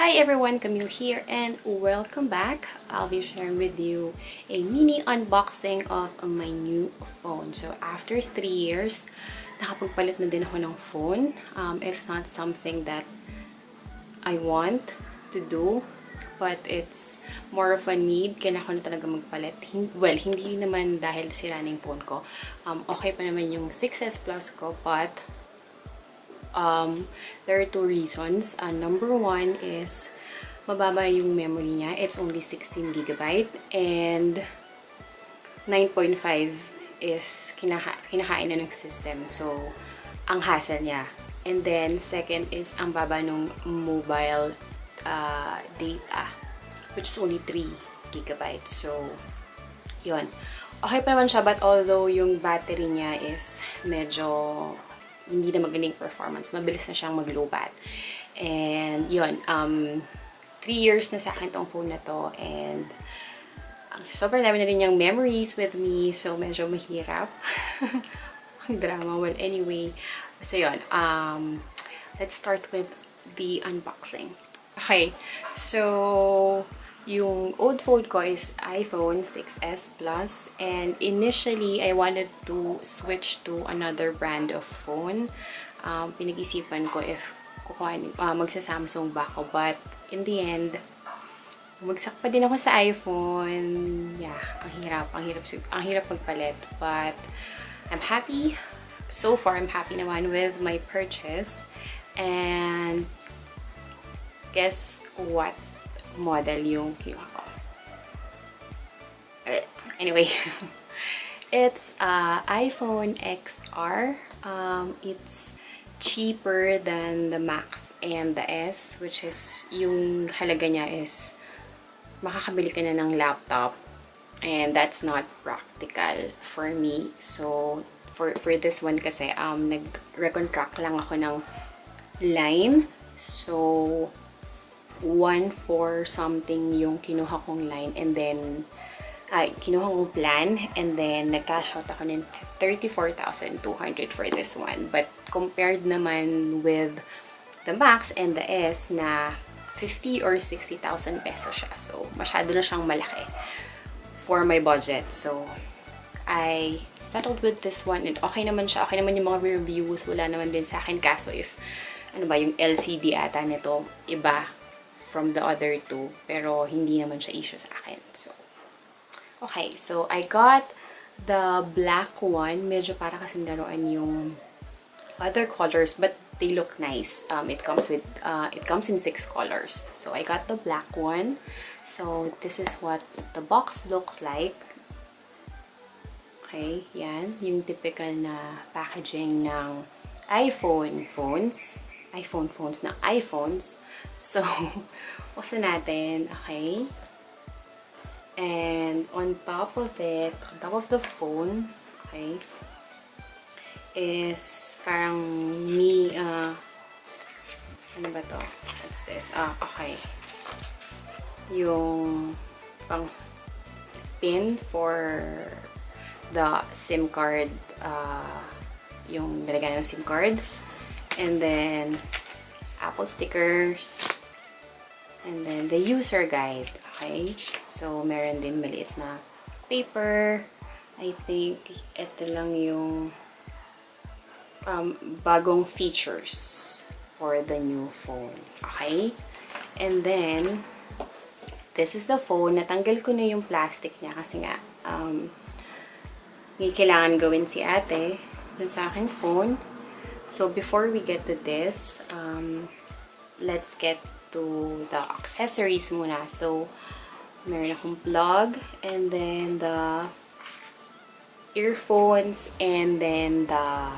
Hi everyone, Camille here and welcome back. I'll be sharing with you a mini unboxing of my new phone. So after 3 years, nakapagpalit na din ako ng phone. It's not something that I want to do, but it's more of a need. Kailangan ko na talaga magpalit. Well, hindi naman dahil sira na yung phone ko. Okay pa naman yung 6S Plus ko, but there are two reasons. Number one is mababa yung memory niya. It's only 16GB and 9.5 is kinakain na ng system. So, ang hassle niya. And then, second is ang baba ng mobile data, which is only 3GB. So, yun. Okay pa naman siya, but although yung battery niya is medyo hindi na magaling performance. Mabilis na siyang mag-lowbat. And, yun. 3 years na sa akin tong phone na to. And, sobrang dami na rin yung memories with me. So, medyo mahirap. Ang drama. Well, anyway. So, yun. Let's start with the unboxing. Okay. So, yung old phone ko is iPhone 6S Plus, and initially I wanted to switch to another brand of phone. Pinag-isipan ko if magsa-Samsung ba ako, but in the end bumagsak pa din ako sa iPhone. Yeah, ang hirap magpalit, but I'm happy. So far, I'm happy naman with my purchase. And guess what model yung kinuha ko. Anyway, it's iPhone XR. It's cheaper than the Max and the S, which is yung halaga niya is makakabili ka na ng laptop, and that's not practical for me. So for this one kasi nag-recontract lang ako ng line. So 1.4 something yung kinuha kong line, and then kinuha kong plan, and then nag-cash out ako ng 34,200 for this one. But compared naman with the Max and the S na 50 or 60,000 pesos siya. So masyado na siyang malaki for my budget. So I settled with this one, and okay naman siya. Okay naman yung mga reviews. Wala naman din sa akin. Kaso if yung LCD ata nito iba from the other two, pero hindi naman siya issue sa akin. So, okay. So, I got the black one. Medyo para kasing laruan yung other colors, but they look nice. It comes in 6 colors. So, I got the black one. So, this is what the box looks like. Okay, yan. Yung typical na packaging ng iPhone phones ng iPhones. So, buksan natin, okay? And on top of it, on top of the phone, okay, is parang ano ba to? What's this? Okay. Yung pang pin for the SIM card, yung nilagyan ng SIM cards. And then Apple stickers, and then the user guide. Okay, so meron din maliit na paper. I think ito lang yung bagong features for the new phone. Okay, and then this is the phone. Natanggal ko na yung plastic niya kasi nga may kailangan gawin si ate dun sa aking phone. So, before we get to this, let's get to the accessories muna. So, meron akong plug, and then the earphones, and then the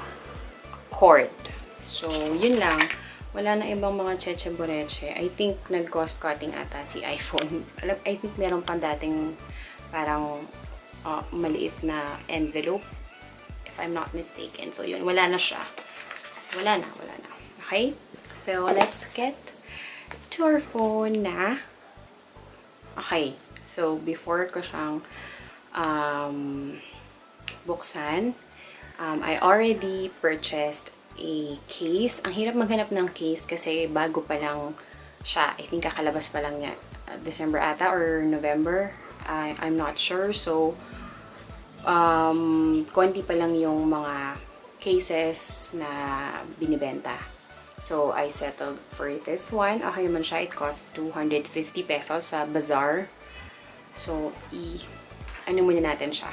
cord. So, yun lang. Wala na ibang mga cheche-boreche. I think nag-cost cutting ata si iPhone. I think meron pang dating parang maliit na envelope, if I'm not mistaken. So, yun. Wala na siya. Wala na. Okay? So, let's get to our phone na. Okay. So, before ko siyang buksan, I already purchased a case. Ang hirap maghanap ng case kasi bago pa lang siya. I think kakalabas pa lang niya. December ata or November. I'm not sure. So, konti pa lang yung mga cases na binibenta. So, I settled for this one. Okay naman siya. It cost 250 pesos sa bazaar. So, ano muna natin siya.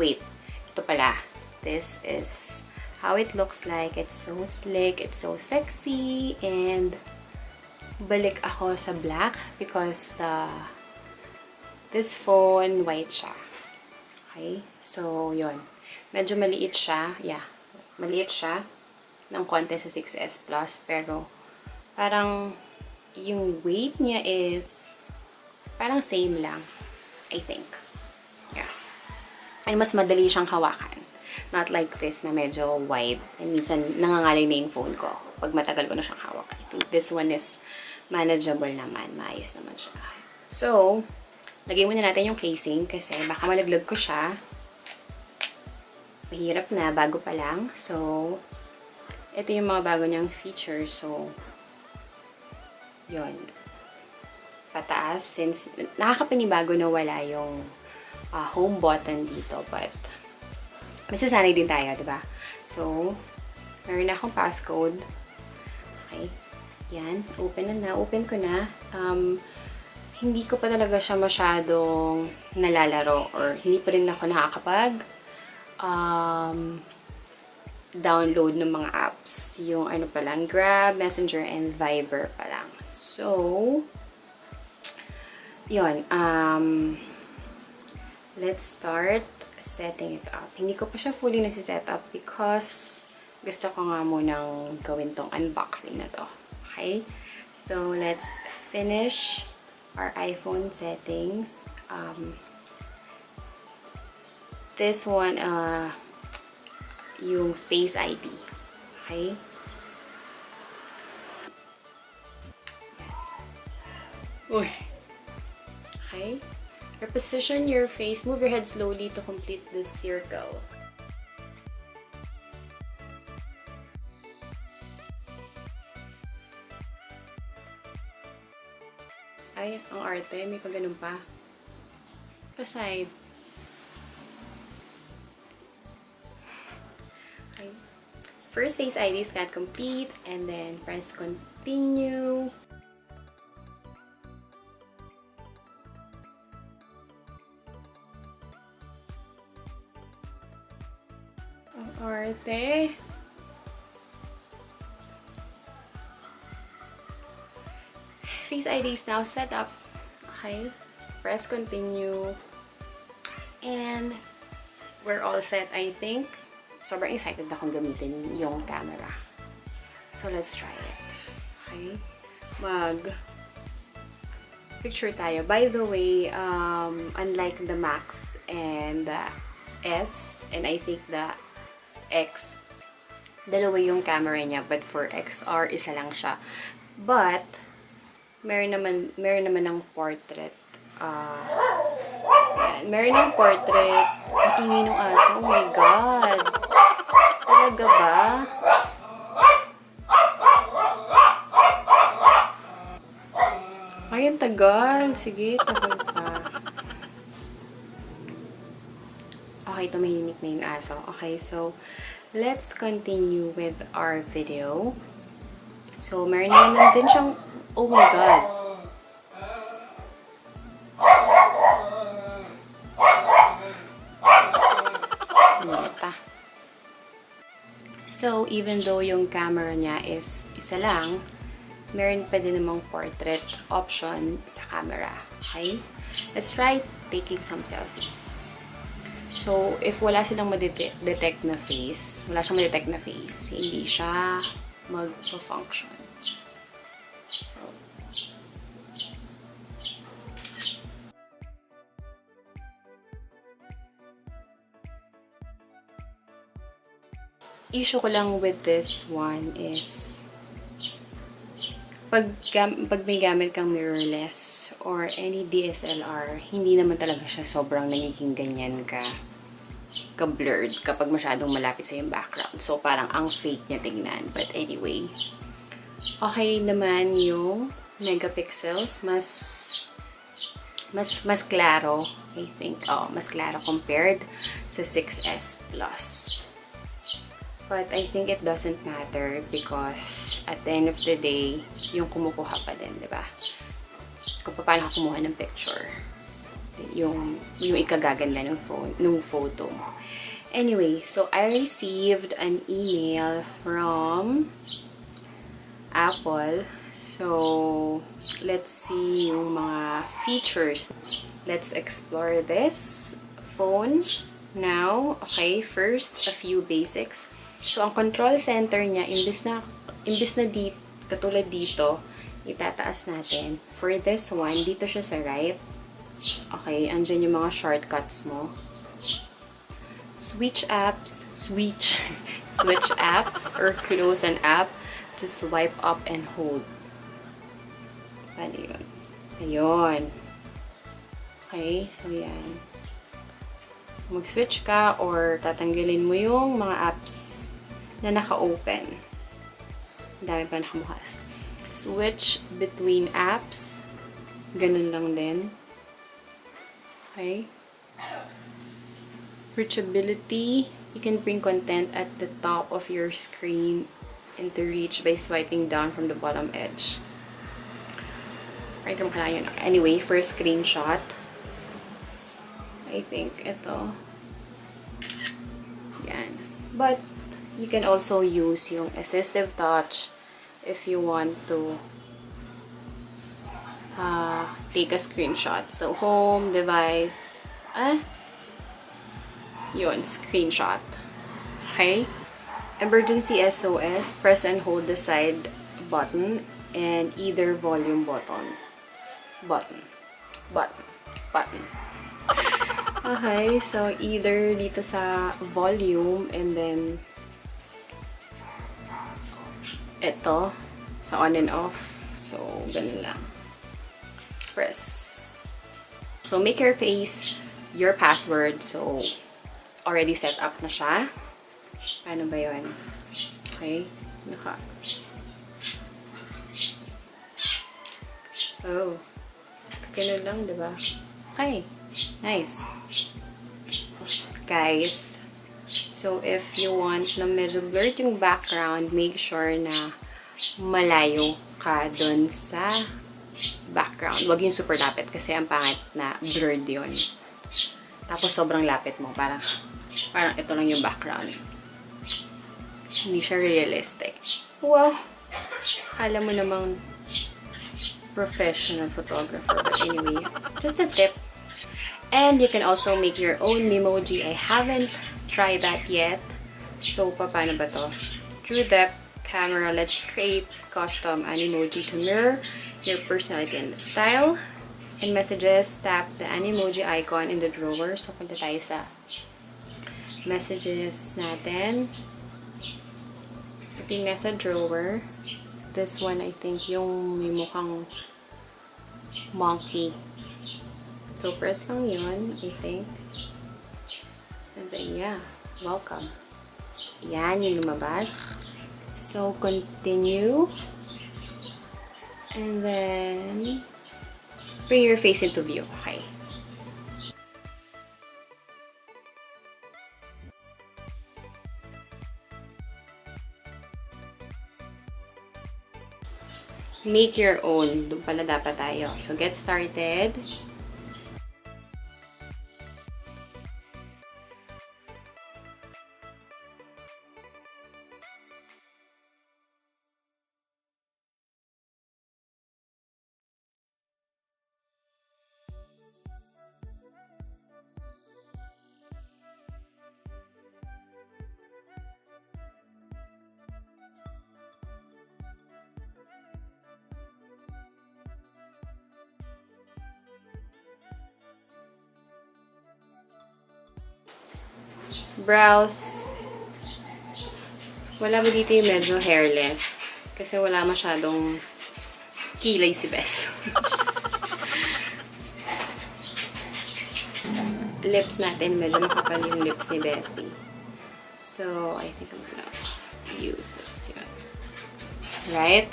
Wait. Ito pala. This is how it looks like. It's so slick. It's so sexy. And, balik ako sa black because this phone, white siya. Okay? So, yon. Medyo maliit siya. Yeah. Maliit siya ng konti sa 6S Plus. Pero, parang, yung weight niya is, parang same lang. I think. Yeah. And mas madali siyang hawakan. Not like this na medyo wide. And minsan, nangangalay na yung phone ko pag matagal ko na siyang hawakan. I think this one is manageable naman. Maayos naman siya. So, lagay muna natin yung casing kasi baka malaglag ko siya. Mahirap na, bago pa lang. So, ito yung mga bago niyang features. So, yun. Pataas. Since, nakakapanibago na wala yung home button dito. But, masasanay din tayo, diba? So, meron na akong passcode. Okay. Yan. Open na. Open ko na. Hindi ko pa talaga siya masyadong nalalaro or hindi pa rin ako nakakapag download ng mga apps. Yung ano pa lang, Grab, Messenger, and Viber pa lang. So, yun. Let's start setting it up. Hindi ko pa siya fully nasi-set up because gusto ko nga munang gawin tong unboxing na to. Okay? So, let's finish our iPhone settings. This one, yung Face ID. Okay? Uy. Okay? Reposition your face. Move your head slowly to complete this circle. Ay, ang arte. May pag-ganun pa. Pa-side. Okay. First Face ID scan complete. And then, press continue. Ang arte. Face ID is now set up. Okay. Press continue. And we're all set, I think. Sobrang excited akong gamitin yung camera. So, let's try it. Okay. Picture tayo. By the way, unlike the Max and the S, and I think the X, dalawa yung camera niya. But for XR, isa lang siya. But, meron naman ng portrait. Yan. Meron ng portrait. Ang ingay ng aso. Oh my God. Talaga ba? Ay, ang tagal. Sige, tagal pa. Okay, tumahimik na yung aso. Okay, so, let's continue with our video. So, meron naman din siyang, oh my God. So, even though yung camera niya is isa lang, meron pa din namang portrait option sa camera. Okay? Let's try taking some selfies. So, if wala silang ma-detect na face, hindi siya mag-function. So, issue ko lang with this one is pag may gamit kang mirrorless or any DSLR, hindi naman talaga siya sobrang nagiging ganyan ka-blurred kapag masyadong malapit sa yung background. So, parang ang fake niya tingnan. But anyway, Okay naman yung megapixels. Mas klaro, I think. Oh, mas klaro compared sa 6S Plus. But I think it doesn't matter because at the end of the day, yung kumukuha pa din, di ba? Kung paano ka kumuha ng picture. Yung ikagaganda ng photo mo. Anyway, so I received an email from Apple. So, let's see yung mga features. Let's explore this phone now. Okay, first, a few basics. So, ang control center niya, imbis na katulad dito, itataas natin. For this one, dito siya sa right. Okay, andyan yung mga shortcuts mo. Switch apps or close an app to swipe up and hold. Paano yun? Ayun. Okay, so yan. Mag-switch ka or tatanggalin mo yung mga apps na naka-open. Ang dami pa nakamukas. Switch between apps. Ganun lang din. Okay. Reachability. You can bring content at the top of your screen into reach by swiping down from the bottom edge. Right, anyway, first screenshot. I think ito. Yan. But you can also use yung assistive touch if you want to take a screenshot. So, home, device, yun, screenshot. Okay? Emergency SOS, press and hold the side button and either volume button. Okay, so either dito sa volume and then ito sa on and off. So, ganun lang. Press. So, make your face your password. So, already set up na siya. Paano ba yun? Okay. Oh. Ganun lang, diba? Okay. Nice. Guys, so if you want na medyo blurred yung background, make sure na malayo ka dun sa background. Huwag yung super lapit kasi ang pangit na blurred yun. Tapos sobrang lapit mo. Parang ito lang yung background. Hindi siya realistic. Wow! Kala mo namang professional photographer. But anyway, just a tip. And you can also make your own memoji. I haven't tried that yet. So, paano ba to? Through the camera, let's create custom Animoji to mirror your personality and style. In messages, tap the Animoji icon in the drawer. So, punta tayo sa messages natin. Ito yung nasa drawer. This one, I think, yung may mukhang monkey. So, press lang yun, I think. And then, yeah. Welcome. Yan, yung lumabas. So, continue. And then, bring your face into view. Okay. Make your own. Doon pala dapat tayo. So, get started. Brows. Wala ba dito yung medyo hairless? Kasi wala masyadong kilay si Bess. Lips natin, medyo makapal yung lips ni Bessie. So, I think I'm gonna use this. Right?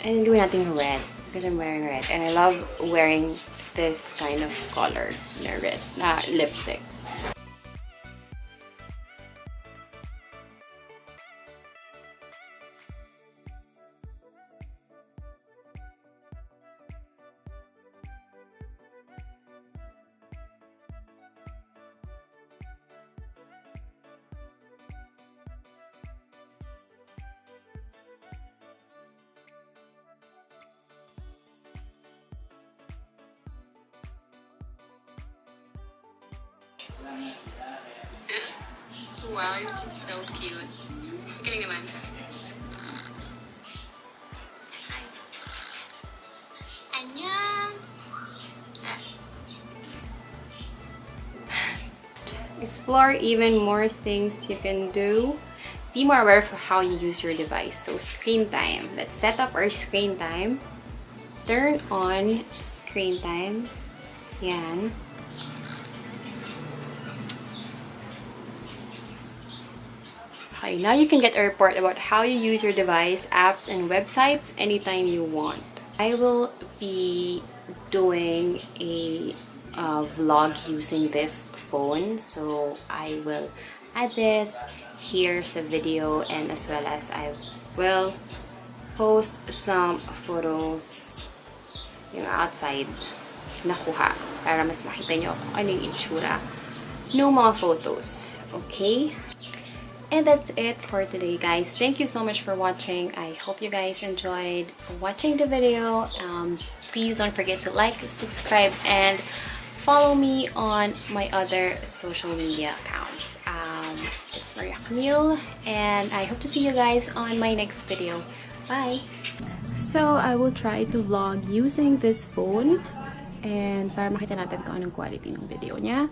And gawin natin red. Because I'm wearing red. And I love wearing this kind of color na red, na lipstick. Wow, this is so cute. Galing naman. Hi. Annyeong! Explore even more things you can do. Be more aware of how you use your device. So screen time. Let's set up our screen time. Turn on screen time. Yan. Okay, now you can get a report about how you use your device, apps, and websites anytime you want. I will be doing a vlog using this phone, so I will add this here sa video, and as well as I will post some photos yung outside nakuha para mas makita nyo kung ano yung itsura ng mga photos. Okay? And that's it for today, guys. Thank you so much for watching. I hope you guys enjoyed watching the video. Please don't forget to like, subscribe, and follow me on my other social media accounts. It's Camille, and I hope to see you guys on my next video. Bye! So, I will try to vlog using this phone, and para makita natin kung anong quality ng video niya.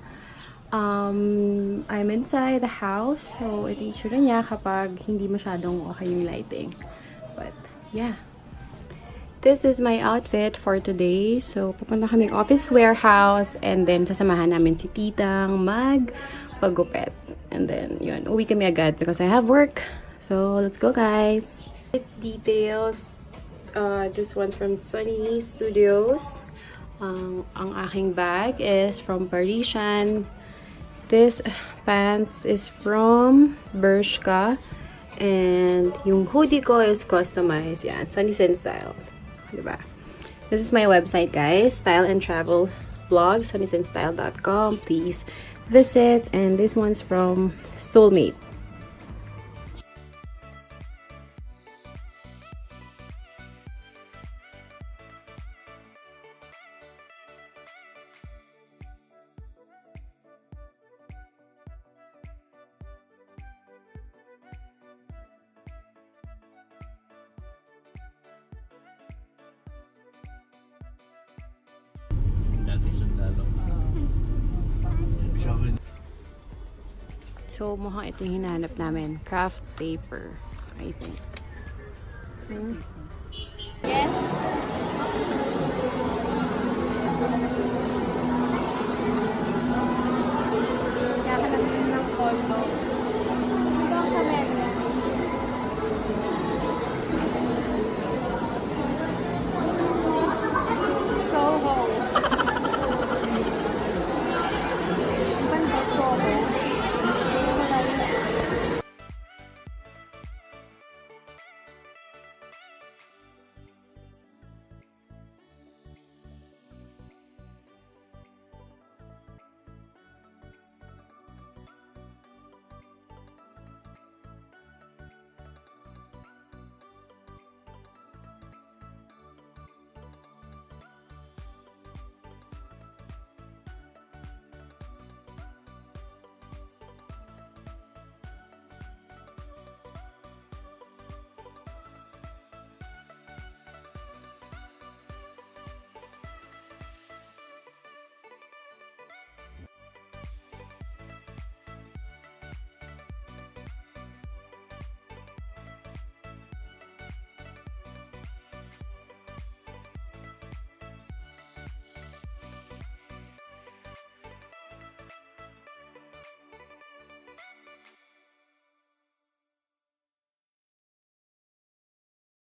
I'm inside the house, so ito yung itsura niya kapag hindi masyadong okay yung lighting. But, yeah. This is my outfit for today. So, pupunta kaming office warehouse, and then sasamahan namin si titang magpagupit. And then, yun, uwi kami agad because I have work. So, let's go, guys. Details. This one's from Sunnies Studios. Ang aking bag is from Parisian. This pants is from Bershka. And yung hoodie ko is customized. Yan, sunnies&style. Diba? This is my website, guys. Style and travel blog, sunnies&style.com. Please visit. And this one's from Soulmate. So, mukhang ito yung hinahanap namin. Craft paper, I think.